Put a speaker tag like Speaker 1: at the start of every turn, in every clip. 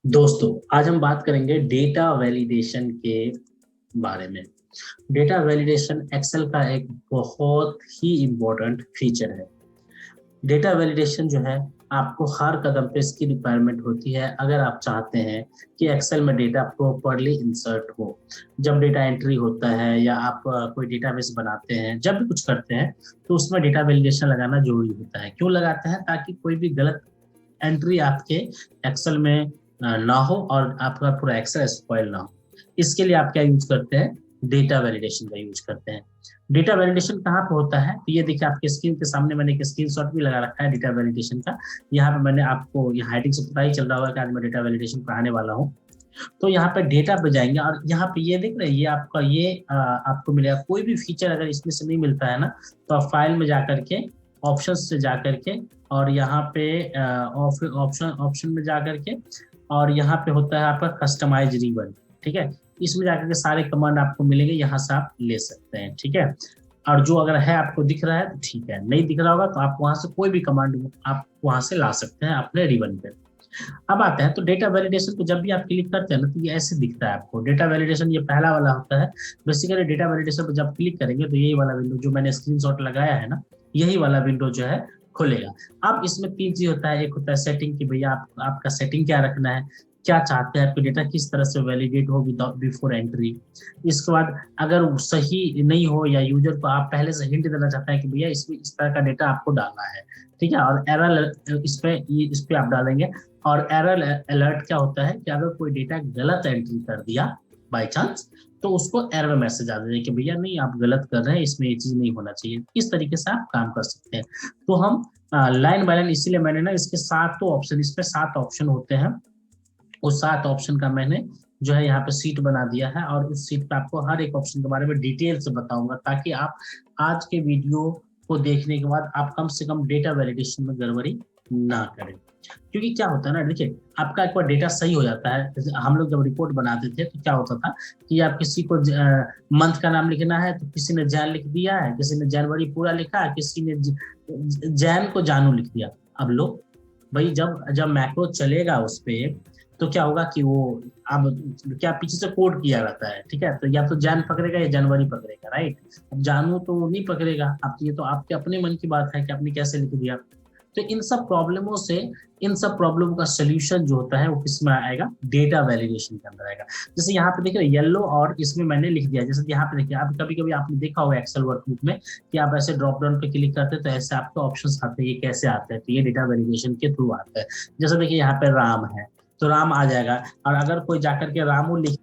Speaker 1: दोस्तों, आज हम बात करेंगे डेटा वैलिडेशन के बारे में। डेटा वैलिडेशन एक्सेल का एक बहुत ही इम्पोर्टेंट फीचर है। डेटा वैलिडेशन जो है आपको हर कदम पे इसकी रिक्वायरमेंट होती है अगर आप चाहते हैं कि एक्सेल में डेटा प्रॉपरली इंसर्ट हो। जब डेटा एंट्री होता है या आप कोई डेटाबेस बनाते हैं, जब भी कुछ करते हैं तो उसमें डेटा वैलिडेशन लगाना जरूरी होता है। क्यों लगाते हैं? ताकि कोई भी गलत एंट्री आपके एक्सेल में ना हो और आपका पूरा एक्सेल स्पॉइल ना हो। इसके लिए आप क्या यूज करते हैं? डेटा वैलिडेशन का यूज करते हैं। डेटा वैलिडेशन कहाँ पे होता है? तो ये देखिए, आपके स्क्रीन के सामने मैंने एक स्क्रीनशॉट भी लगा रखा है डेटा वैलिडेशन का। यहाँ पे मैंने आपको यहाँ हेडिंग से पता ही चल रहा होगा कि आज मैं डेटा वैलिडेशन पढ़ाने वाला हूँ। तो यहाँ पे डेटा पे जाएंगे और यहाँ पे ये देख रहे हैं, ये आपका ये आपको मिलेगा। कोई भी फीचर अगर इसमें से नहीं मिलता है ना, तो आप फाइल में जाकर के ऑप्शन से जाकर के और यहाँ पे ऑप्शन ऑप्शन में जाकर के और यहाँ पे होता है आपका कस्टमाइज रिबन। ठीक है, इसमें जाकर के सारे कमांड आपको मिलेंगे, यहाँ से आप ले सकते हैं। ठीक है, और जो अगर है आपको दिख रहा है तो ठीक है, नहीं दिख रहा होगा तो आप वहां से कोई भी कमांड आप वहां से ला सकते हैं अपने रिबन पे। अब आते हैं तो डेटा वैलिडेशन को जब भी आप क्लिक करते हैं ना, तो ये ऐसे दिखता है आपको। डेटा वैलिडेशन ये पहला वाला होता है। बेसिकली डेटा वैलिडेशन पर जब क्लिक करेंगे तो यही वाला विंडो जो मैंने स्क्रीनशॉट लगाया है ना, यही वाला विंडो जो है खुलेगा। अब इसमें तीन चीज होता है। एक होता है सेटिंग की भैया आपका सेटिंग क्या रखना है, क्या चाहते हैं आपके डेटा किस तरह से वैलिडेट हो बिफोर एंट्री। इसके बाद अगर सही नहीं हो या यूजर को आप पहले से हिंट देना चाहते हैं कि भैया इसमें इस तरह का डेटा आपको डालना है, ठीक है, और एरर इस पे आप डालेंगे। और एरर अलर्ट क्या होता है कि अगर कोई डेटा गलत एंट्री कर दिया बाय चांस, तो उसको एरर मैसेज आ जाए कि भैया नहीं, आप गलत कर रहे हैं, इसमें ये चीज नहीं होना चाहिए। इस तरीके से आप काम कर सकते हैं। तो हम लाइन बाय लाइन, इसीलिए मैंने ना इसके सातों ऑप्शन, इस पे 7 ऑप्शन होते हैं। उस 7 ऑप्शन का मैंने जो है यहाँ पे सीट बना दिया है और उस सीट पे आपको हर एक ऑप्शन के बारे में डिटेल से बताऊंगा, ताकि आप आज के वीडियो को देखने के बाद आप कम से कम डेटा वैलिडेशन में गड़बड़ी ना करें। क्योंकि क्या होता है ना, देखिए, आपका एक बार डेटा सही हो जाता है। जैसे हम लोग जब रिपोर्ट बनाते थे तो क्या होता था कि आप किसी को मंथ का नाम लिखना है तो किसी ने जैन लिख दिया है, किसी ने जनवरी पूरा लिखा है, किसी ने जैन को जानू लिख दिया। अब लोग भाई जब जब मैक्रो चलेगा उस पे, तो क्या होगा कि वो अब क्या पीछे से कोड किया रहता है। ठीक है, तो या तो जैन पकड़ेगा या जनवरी पकड़ेगा, राइट। अब जानू तो वो नहीं पकड़ेगा। अब ये तो आपके अपने मन की बात है कि आपने कैसे लिख दिया। तो इन सब प्रॉब्लमों से, इन सब प्रॉब्लम का सोल्यूशन जो होता है वो किस में आएगा? डेटा वैलिडेशन के अंदर आएगा। जैसे यहाँ पे देखिए येलो और इसमें मैंने लिख दिया। जैसे यहाँ पे देखिए, आप कभी कभी आपने देखा होगा एक्सेल वर्कबुक में कि आप ऐसे ड्रॉप डाउन पे क्लिक करते हैं तो ऐसे आपके ऑप्शंस आते हैं। ये कैसे आते हैं? तो ये डेटा वैलिडेशन के थ्रू आता है। जैसे देखिए यहाँ पे राम है तो राम आ जाएगा, और अगर कोई जाकर के रामू लिख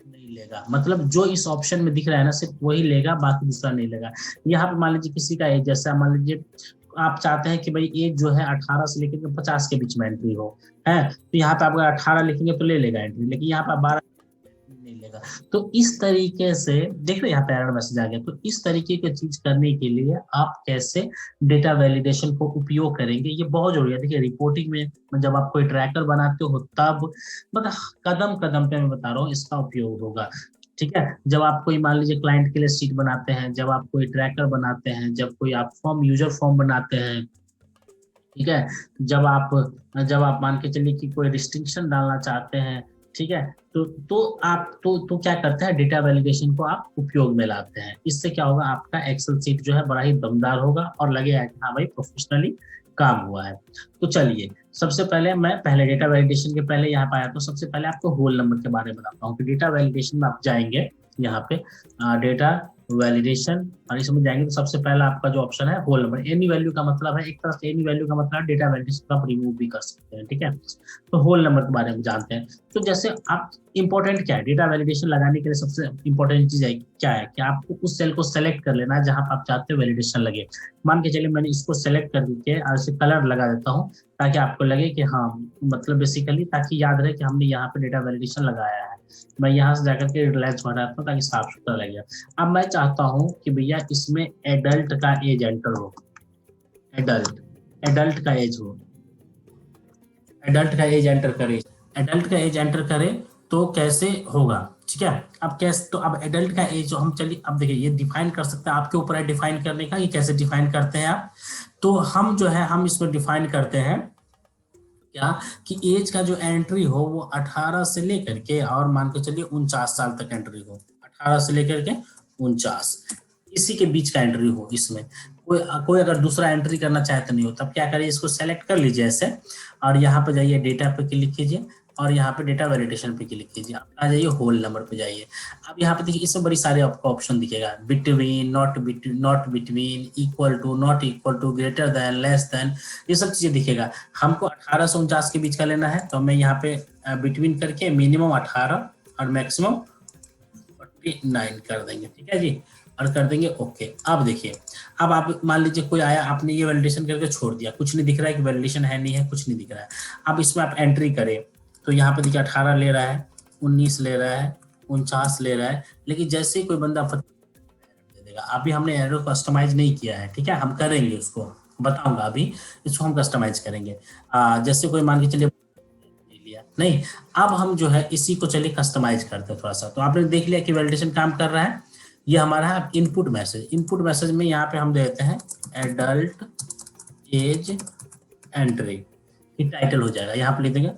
Speaker 1: नहीं लेगा, मतलब जो इस ऑप्शन में दिख रहा है ना सिर्फ वही लेगा, बाकी दूसरा नहीं लेगा। यहाँ पे मान लीजिए किसी का एज, जैसा मान लीजिए आप चाहते हैं कि भाई एज जो है 18 से लेकर 50 के बीच में एंट्री हो, है, तो यहाँ पे आप अगर 18 लिखेंगे तो ले लेगा एंट्री, लेकिन यहाँ पे 12 नहीं लेगा। तो इस तरीके से देख रहे हैं, यहाँ पे एरर मैसेज आ गया। तो इस तरीके की चीज करने के लिए आप कैसे डेटा वैलिडेशन को उपयोग करेंगे, ये बहुत जरूरी है। देखिए रिपोर्टिंग में जब आप कोई ट्रैकर बनाते हो तब मतलब कदम कदम पे मैं बता रहा हूँ इसका उपयोग होगा। ठीक है, जब आप कोई मान लीजिए क्लाइंट के लिए शीट बनाते हैं, जब आप कोई ट्रैकर बनाते हैं, जब कोई आप फॉर्म यूजर फॉर्म बनाते हैं, ठीक है, जब आप मान के चलिए कि कोई रिस्ट्रिक्शन डालना चाहते हैं, ठीक है, तो आप तो क्या करते हैं? डेटा वैलिडेशन को आप उपयोग में लाते हैं। इससे क्या होगा? आपका एक्सेल सीट जो है बड़ा ही दमदार होगा और लगेगा कि हाँ भाई प्रोफेशनली काम हुआ है। तो चलिए, सबसे पहले मैं पहले डेटा वैलिडेशन के पहले यहाँ पे आया तो सबसे पहले आपको होल नंबर के बारे में बताता हूँ कि डेटा वैलिडेशन में आप जाएंगे यहाँ पे डेटा वैलिडेशन, और इसमें जाएंगे तो सबसे पहला आपका जो ऑप्शन है होल नंबर। एनी वैल्यू का मतलब है, एक तरह से एनी वैल्यू का मतलब डेटा वैलिडेशन का आप रिमूव भी कर सकते हैं। ठीक है, तो होल नंबर के बारे में जानते हैं। तो जैसे आप इंपॉर्टेंट क्या है डेटा वैलिडेशन लगाने के लिए? सबसे इंपॉर्टेंट चीज है क्या है कि आपको उस सेल को सेलेक्ट कर लेना है जहां पर आप चाहते हो वैलिडेशन लगे। मान के चलिए मैंने इसको सेलेक्ट कर के और इसे कलर लगा देता हूँ, ताकि आपको लगे कि हाँ, मतलब बेसिकली ताकि याद रहे कि हमने यहाँ पे डेटा वैलिडेशन लगाया है। मैं यहाँ से जाकर के रिलैक्स हटाता हूँ ताकि साफ सुथरा लगे। अब मैं चाहता हूँ कि भैया इसमें एडल्ट का एज एंटर हो, एडल्ट एडल्ट का एज हो, एडल्ट का एज एंटर करे, एडल्ट का एज एंटर करे तो कैसे होगा? ठीक है, अब कैसे, तो अब एडल्ट का एज हम चलिए अब देखिए ये डिफाइन कर सकते हैं, आपके ऊपर है डिफाइन करने का, ये कैसे डिफाइन करते हैं आप। तो हम जो है हम इसमें डिफाइन करते हैं क्या कि एज का जो एंट्री हो वो 18 से लेकर के और मान के चलिए 49 साल तक एंट्री हो, 18 से लेकर के 49 इसी के बीच का एंट्री हो। इसमें कोई कोई अगर दूसरा एंट्री करना चाहे तो नहीं हो, तब क्या करिए, इसको सेलेक्ट कर लीजिए ऐसे और यहाँ पे जाइए डेटा पे क्लिक कीजिए और यहाँ पे डेटा वैलिडेशन पे क्लिक कीजिए, आप आ जाइए होल नंबर पे जाइए। अब यहाँ पे देखिए इसमें बड़ी सारे आपको ऑप्शन दिखेगा, between, not between, equal to, not equal to, greater than, less than, ये सब चीजें दिखेगा। हमको 18 से 49 के बीच का लेना है तो मैं यहाँ पे बिटवीन करके मिनिमम 18 और मैक्सिमम 49 कर देंगे, ठीक है जी, और कर देंगे ओके। अब देखिए, अब आप मान लीजिए कोई आया, आपने ये वैलिडेशन करके छोड़ दिया, कुछ नहीं दिख रहा है कि वैलिडेशन है नहीं है, कुछ नहीं दिख रहा है। अब इसमें आप एंट्री करें तो यहाँ पे देखिए 18 ले रहा है, 19 ले रहा है, 49 ले रहा है, लेकिन जैसे ही कोई बंदा दे देगा, अभी हमने एरर कस्टमाइज नहीं किया है, ठीक है, हम करेंगे उसको, बताऊंगा अभी, इसको हम कस्टमाइज करेंगे। जैसे कोई मान के चलिए लिया नहीं, अब हम जो है इसी को चलिए कस्टमाइज करते हैं थोड़ा सा। तो आपने देख लिया कि वैलिडेशन काम कर रहा है, ये हमारा है इनपुट मैसेज। इनपुट मैसेज में यहाँ पे हम देते हैं एडल्ट एज एंट्री, ये टाइटल हो जाएगा, यहाँ पे लिख देंगे,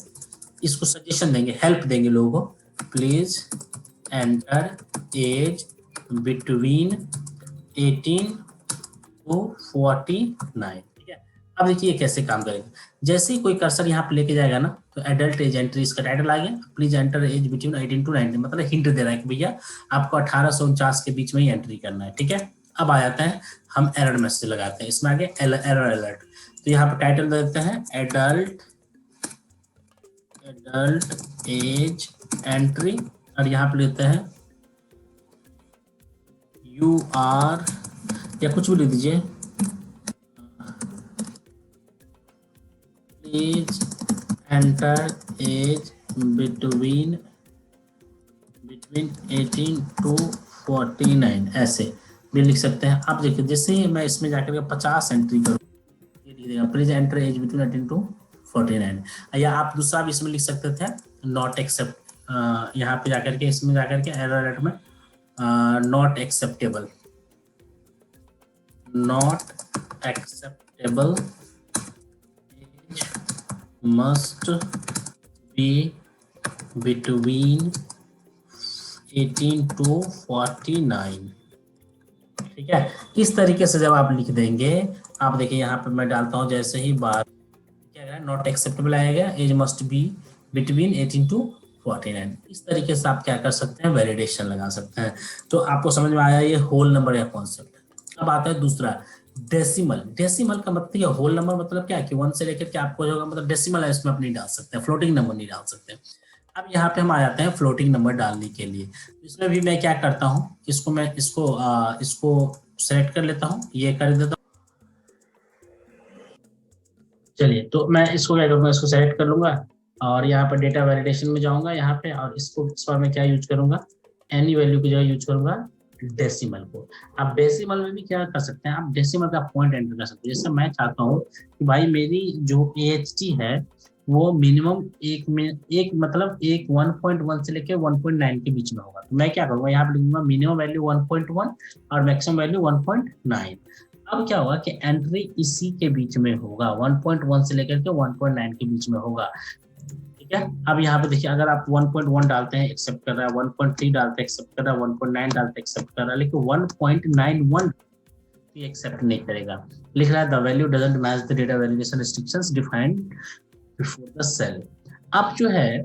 Speaker 1: इसको सजेशन देंगे, हेल्प देंगे लोगों को, please enter age between 18 to 49, ठीक है। अब देखिए ये कैसे काम करेगा, जैसे ही कोई कर्सर यहाँ पे लेके जाएगा ना तो एडल्ट एज एंट्री, इसका टाइटल आ गया, please enter age between 18 to 19, मतलब हिंट दे रहा है कि भैया आपको 18 से 49 के बीच में ही एंट्री करना है, ठीक है। अब आ जाता है, हम एरर मैसेज लगाते हैं, इसमें आगे एरर अलर्ट, तो यहाँ पे टाइटल दे देते हैं एडल्ट एज एंट्री, और यहाँ पे लेते हैं यू आर या कुछ भी लिख दीजिए, please enter age between 18 to 49, ऐसे भी लिख सकते हैं। आप देखिए जैसे ही मैं इसमें जाकर के 50 एंट्री करूँ, ये लिख देगा please enter age between 18 to 49, या आप दूसरा भी इसमें लिख सकते थे नॉट एक्सेप्ट, यहाँ पे जाकर के इसमें जाकर के एरर अलर्ट में not acceptable must be between 18 to 49, ठीक है। इस तरीके से जब आप लिख देंगे, आप देखिए यहाँ पे मैं डालता हूँ, जैसे ही बार क्या नॉट एक्सेप्टेबल आएगा, age must be between 18 to 49, इस तरीके से आप क्या कर सकते हैं, वैलिडेशन लगा सकते हैं। तो आपको समझ में आया ये होल नंबर का कॉन्सेप्ट। अब आता है दूसरा डेसिमल। डेसिमल का मतलब क्या, होल नंबर मतलब क्या कि 1 से लेकर के आपको जो मतलब डेसिमल है इसमें आप नहीं डाल सकते, फ्लोटिंग नंबर नहीं डाल सकते। अब यहाँ पे हम आ जाते हैं फ्लोटिंग नंबर डालने के लिए, इसमें भी मैं क्या करता हूँ, इसको सेलेक्ट कर लेता हूँ, ये कर देता हूँ, चलिए तो मैं इसको क्या करूँगा, इसको सेलेक्ट कर लूंगा और यहाँ पर डेटा वैलिडेशन में जाऊंगा यहाँ पे, और इसको इस बार मैं क्या यूज करूंगा, एनी वैल्यू की जगह यूज करूंगा डेसिमल को। आप डेसिमल में भी क्या कर सकते हैं, आप डेसिमल का पॉइंट एंटर कर सकते हैं। जैसे मैं चाहता हूँ कि भाई मेरी जो AHT है वो मिनिमम एक मतलब एक 1.1 से लेकर 1.9 के बीच में होगा, तो मैं क्या करूंगा, यहाँ पे लिखूंगा मिनिमम वैल्यू 1.1 और मैक्सिमम वैल्यू 1.9। अब क्या होगा कि एंट्री इसी के बीच में होगा, 1.1 से लेकर के 1.9 के बीच में होगा, ठीक है। अब यहाँ पे देखिए अगर आप 1.1 डालते हैं एक्सेप्ट कर रहा है, 1.3 डालते हैं एक्सेप्ट कर रहा है, 1.9 डालते हैं एक्सेप्ट कर रहा है, लेकिन 1.91 एक्सेप्ट नहीं करेगा, लिख रहा है the value doesn't match the data validation restrictions defined before the cell. अब जो है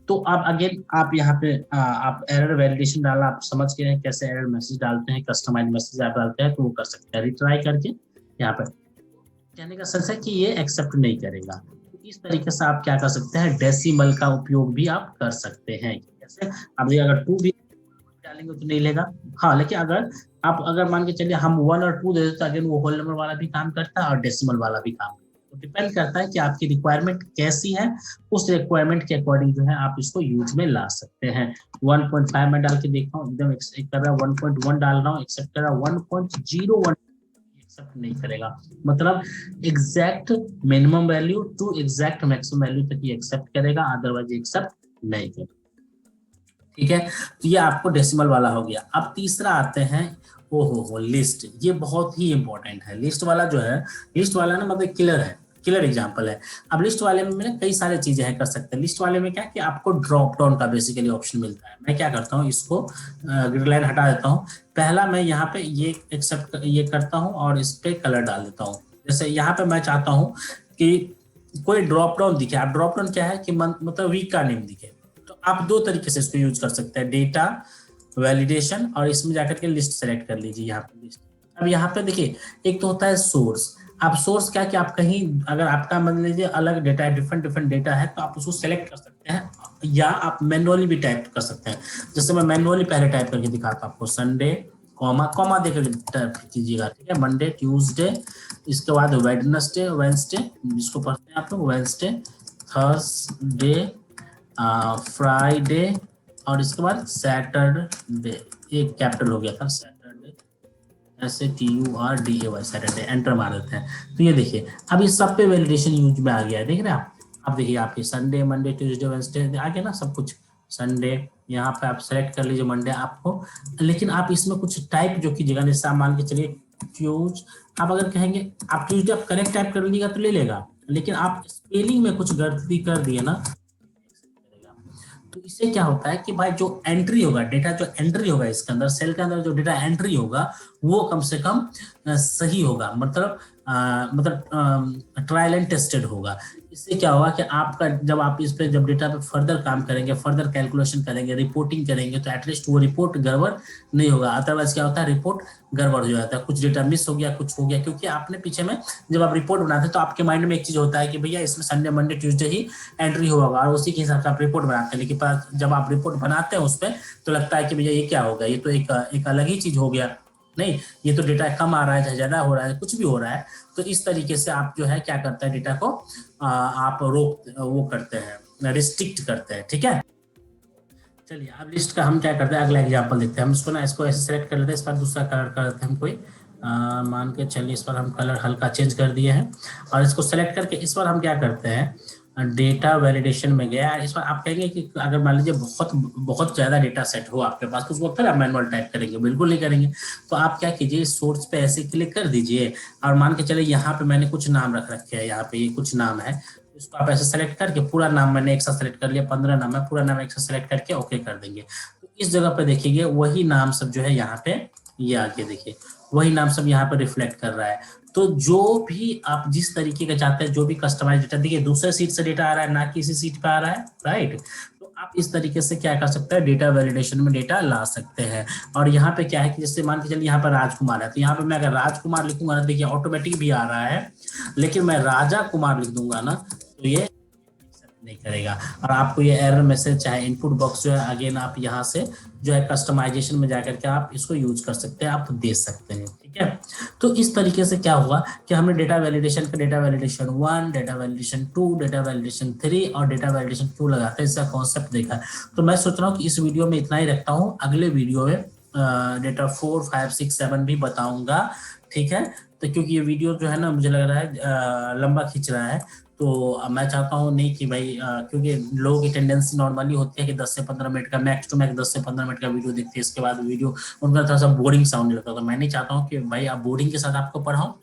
Speaker 1: तो आप अगेन आप यहाँ पे आप एरर वैलिडेशन डालना आप समझ गए हैं, कैसे एरर मैसेज डालते हैं, कस्टमाइज मैसेज आप डालते हैं तो वो कर सकते हैं, रिट्राई करके यहाँ पे कहने का सेंस है कि ये एक्सेप्ट नहीं करेगा। तो इस तरीके से आप क्या कर सकते हैं, डेसिमल का उपयोग भी आप कर सकते हैं। कैसे, अब अगर 2 भी डालेंगे तो नहीं लेगा, हाँ, लेकिन अगर मान के चलिए हम 1 और 2 दे देते हैं, वो होल नंबर वाला भी काम करता है और डेसिमल वाला भी काम करता है। तो डिपेंड करता है कि आपकी रिक्वायरमेंट कैसी है, उस रिक्वायरमेंट के अकॉर्डिंग जो है आप इसको यूज में ला सकते हैं। 1.5 में डाल के देखता हूँ एकदम एक्सेप्ट कर रहा है, 1.1 डाल रहा हूँ एक्सेप्ट कर रहा है, 1.01 एक्सेप्ट नहीं करेगा, मतलब exact minimum value to exact maximum value तक ये एक्सेप्ट करेगा, अदरवाइज एक्सेप्ट नहीं करेगा, ठीक है। तो ये आपको डेसिमल वाला हो गया। अब तीसरा आते हैं लिस्ट, ये बहुत ही इंपॉर्टेंट है। लिस्ट वाला जो है, लिस्ट वाला ना मतलब किलर है, क्लियर एग्जांपल है। अब लिस्ट वाले में ना कई सारी चीजें हैं कर सकते हैं। लिस्ट वाले में क्या कि आपको ड्रॉप डाउन का बेसिकली ऑप्शन मिलता है। मैं क्या करता हूँ, इसको ग्रिड लाइन हटा देता हूँ। पहला मैं यहाँ पे ये एक्सेप्ट ये करता हूँ और इस पे कलर डाल देता हूँ। जैसे यहाँ पे मैं चाहता हूँ कि कोई ड्रॉप डाउन दिखे। आप ड्रॉप डाउन क्या है कि मतलब वीक का नेम दिखे, तो आप दो तरीके से इसको यूज कर सकते हैं, डेटा वैलिडेशन और इसमें जाकर के लिस्ट सेलेक्ट कर लीजिए यहाँ पे लिस्ट। अब यहाँ पे देखिए एक तो होता है सोर्स। आप सोर्स क्या कि आप कहीं अगर आपका मान लीजिए अलग डेटा है, डिफरेंट डिफरेंट डेटा है, तो आप उसको सेलेक्ट कर सकते हैं या आप मैनुअली भी टाइप कर सकते हैं। जैसे मैं मैनुअली पहले टाइप करके दिखाता हूँ आपको, संडे कॉमा कॉमा देकर टाइप कीजिएगा, ठीक है। मंडे ट्यूसडे, इसके बाद वेडनेसडे वेंसडे, जिसको पढ़ते हैं आप लोग वेंसडे, थर्सडे, फ्राइडे और इसके बाद सैटरडे। एक कैपिटल हो गया था सैटरडे, SATURDAY सैटरडे, एंटर मार देते हैं। तो ये देखिए अब इस सब पे वैलिडेशन यूज में आ गया है, देख रहे हैं आप। अब देखिए आपके संडे मंडे ट्यूसडे वेडनेसडे आ गया ना सब कुछ। संडे यहाँ पे आप सेलेक्ट कर लीजिए मंडे आपको, लेकिन आप इसमें कुछ टाइप जो कीजिएगा, जैसे आप मान के चलिए ट्यूज, आप अगर कहेंगे आप ट्यूजडे आप करेक्ट टाइप कर लीजिएगा तो ले लेगा, लेकिन आप स्पेलिंग में कुछ गलती कर दिए ना, तो इससे क्या होता है कि भाई जो एंट्री होगा, डेटा जो एंट्री होगा इसके अंदर, सेल के अंदर जो डेटा एंट्री होगा वो कम से कम सही होगा, मतलब ट्रायल एंड टेस्टेड होगा। इससे क्या होगा कि आपका जब आप इस पे जब डेटा पे फर्दर काम करेंगे, फर्दर कैलकुलेशन करेंगे, रिपोर्टिंग करेंगे, तो एटलीस्ट वो रिपोर्ट गड़बड़ नहीं होगा। अदरवाइज क्या होता है, रिपोर्ट गड़बड़ हो जाता है, कुछ डेटा मिस हो गया, कुछ हो गया, क्योंकि आपने पीछे में जब आप रिपोर्ट बनाते हैं तो आपके माइंड में एक चीज होता है कि भैया इसमें संडे मंडे ट्यूसडे ही एंट्री होगा और उसी के हिसाब से आप रिपोर्ट बनाते हैं। लेकिन जब आप रिपोर्ट बनाते हैं उस पर तो लगता है कि भैया ये क्या होगा, ये तो एक अलग ही चीज हो गया, नहीं ये तो डेटा कम आ रहा है, ज्यादा हो रहा है, कुछ भी हो रहा है। तो इस तरीके से आप जो है क्या करते हैं, डेटा को आप वो करते हैं, रिस्ट्रिक्ट करते हैं, ठीक है। चलिए अब लिस्ट का हम क्या करते हैं, अगला एग्जांपल देखते हैं। हम इसको ऐसे सेलेक्ट कर लेते हैं, इस पर दूसरा कलर कर देते हैं हम कोई मान के चलिए, इस पर हम कलर हल्का चेंज कर दिए हैं और इसको सेलेक्ट करके इस पर हम क्या करते हैं, डेटा वैलिडेशन में गया। इस पर आप कहेंगे कि अगर मान लीजिए बहुत बहुत ज्यादा डेटा सेट हो आपके पास तो उसको फिर आप मैनुअल टाइप करेंगे, बिल्कुल नहीं करेंगे। तो आप क्या कीजिए, सोर्स पे ऐसे क्लिक कर दीजिए और मान के चलिए यहाँ पे मैंने कुछ नाम रख रखे हैं, यहाँ पे ये कुछ नाम है, इसको आप ऐसे सेलेक्ट करके पूरा नाम मैंने एक साथ सेलेक्ट कर लिया, 15 नाम है, पूरा नाम एक साथ सेलेक्ट करके ओके कर देंगे। तो इस जगह पे देखिए वही नाम सब जो है यहाँ पे ये आके देखिए वही नाम सब यहाँ पे रिफ्लेक्ट कर रहा है। तो जो भी आप जिस तरीके का चाहते हैं, जो भी कस्टमाइज डेटा, देखिए दूसरे सीट से डेटा आ रहा है ना कि इसी सीट पे आ रहा है, राइट। तो आप इस तरीके से क्या कर सकते हैं, डेटा वैलिडेशन में डेटा ला सकते हैं। और यहाँ पे क्या है कि जैसे मान के चलिए यहाँ पर राजकुमार है, तो यहाँ पे मैं अगर राजकुमार लिखूंगा ना, देखिए ऑटोमेटिक भी आ रहा है, लेकिन मैं राजा कुमार लिख दूंगा ना तो ये नहीं करेगा और आपको ये एरर मैसेज चाहे इनपुट बॉक्स जो है अगेन आप यहाँ से जो है कस्टमाइजेशन में जाकर के आप इसको यूज कर सकते हैं, आप दे सकते हैं, ठीक है। तो इस तरीके से क्या हुआ कि हमने डेटा वैलिडेशन का data validation 1, data validation 2, data validation 3 और डेटा वैलिडेशन 2 लगाते हैं, इसका कॉन्सेप्ट देखा। तो मैं सोच रहा हूँ कि इस वीडियो में इतना ही रखता हूँ, अगले वीडियो में डेटा 4, 5, 6, 7 भी बताऊंगा, ठीक है। तो क्योंकि ये वीडियो जो है ना मुझे लग रहा है लंबा खींच रहा है, तो मैं चाहता हूँ नहीं कि भाई क्योंकि लोगों की टेंडेंसी नॉर्मली होती है कि 10 से 15 मिनट का मैक्स टू मैक्स 10 से 15 मिनट का वीडियो देखते हैं, इसके बाद वीडियो उनका थोड़ा सा बोरिंग साउंड लगता है। तो मैं नहीं चाहता हूँ कि भाई आप बोरिंग के साथ आपको पढ़ाऊँ,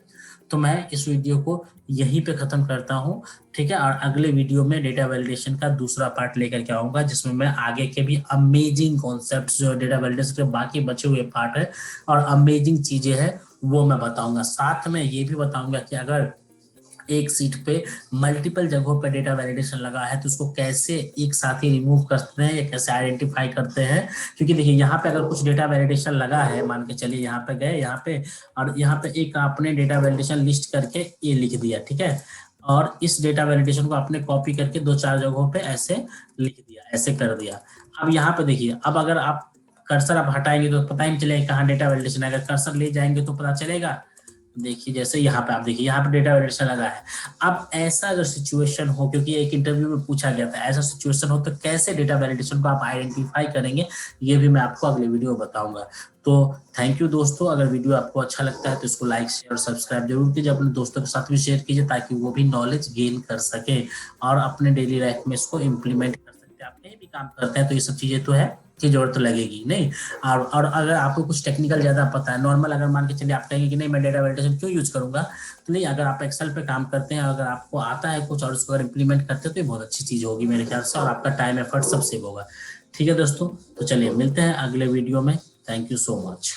Speaker 1: तो मैं इस वीडियो को यहीं पे खत्म करता हूँ, ठीक है। और अगले वीडियो में डेटा वैलिडेशन का दूसरा पार्ट लेकर के आऊंगा, जिसमें मैं आगे के भी अमेजिंग कॉन्सेप्ट्स जो डेटा वैलिडेशन के बाकी बचे हुए पार्ट है और अमेजिंग चीजें हैं वो मैं बताऊंगा। साथ में ये भी बताऊंगा कि अगर एक सीट पे मल्टीपल जगहों पे डेटा वैलिडेशन लगा है तो उसको कैसे एक साथ ही रिमूव करते हैं या कैसे आइडेंटिफाई करते हैं। क्योंकि देखिए यहाँ पे अगर कुछ डेटा वैलिडेशन लगा है, मान के चलिए यहाँ पे गए यहाँ पे और यहाँ पे एक आपने डेटा वैलिडेशन लिस्ट करके ये लिख दिया, ठीक है, और इस डेटा वैलिडेशन को आपने कॉपी करके 2-4 जगहों पे ऐसे लिख दिया, ऐसे कर दिया। अब यहाँ पे देखिए, अब अगर आप कर्सर आप हटाएंगे तो पता ही नहीं चलेगा कहाँ डेटा वैलिडेशन है, अगर कर्सर ले जाएंगे तो पता चलेगा। देखिए जैसे यहाँ पे आप देखिए यहाँ पे डेटा वैलिडेशन लगा है। अब ऐसा अगर सिचुएशन हो, क्योंकि एक इंटरव्यू में पूछा गया था, ऐसा सिचुएशन हो तो कैसे डेटा वैलिडेशन को आप आइडेंटिफाई करेंगे, ये भी मैं आपको अगले वीडियो बताऊंगा। तो थैंक यू दोस्तों, अगर वीडियो आपको अच्छा लगता है तो इसको लाइक शेयर और सब्सक्राइब जरूर कीजिए, अपने दोस्तों के साथ भी शेयर कीजिए ताकि वो भी नॉलेज गेन कर सके और अपने डेली लाइफ में इसको इम्प्लीमेंट कर सकते हैं। आप कहीं भी काम करते हैं तो ये सब चीजें तो है की जरूरत तो लगेगी नहीं। और अगर आपको कुछ टेक्निकल ज्यादा पता है, नॉर्मल अगर मान के चलिए आप कहेंगे कि नहीं मैं डेटा वैलिडेशन क्यों यूज करूंगा, तो नहीं, अगर आप एक्सेल पे काम करते हैं, अगर आपको आता है कुछ और उसको अगर इम्प्लीमेंट करते हैं तो ये बहुत अच्छी चीज होगी मेरे ख्याल से, और आपका टाइम एफर्ट सब सेव होगा। ठीक है दोस्तों, तो चलिए मिलते हैं अगले वीडियो में। Thank you so much.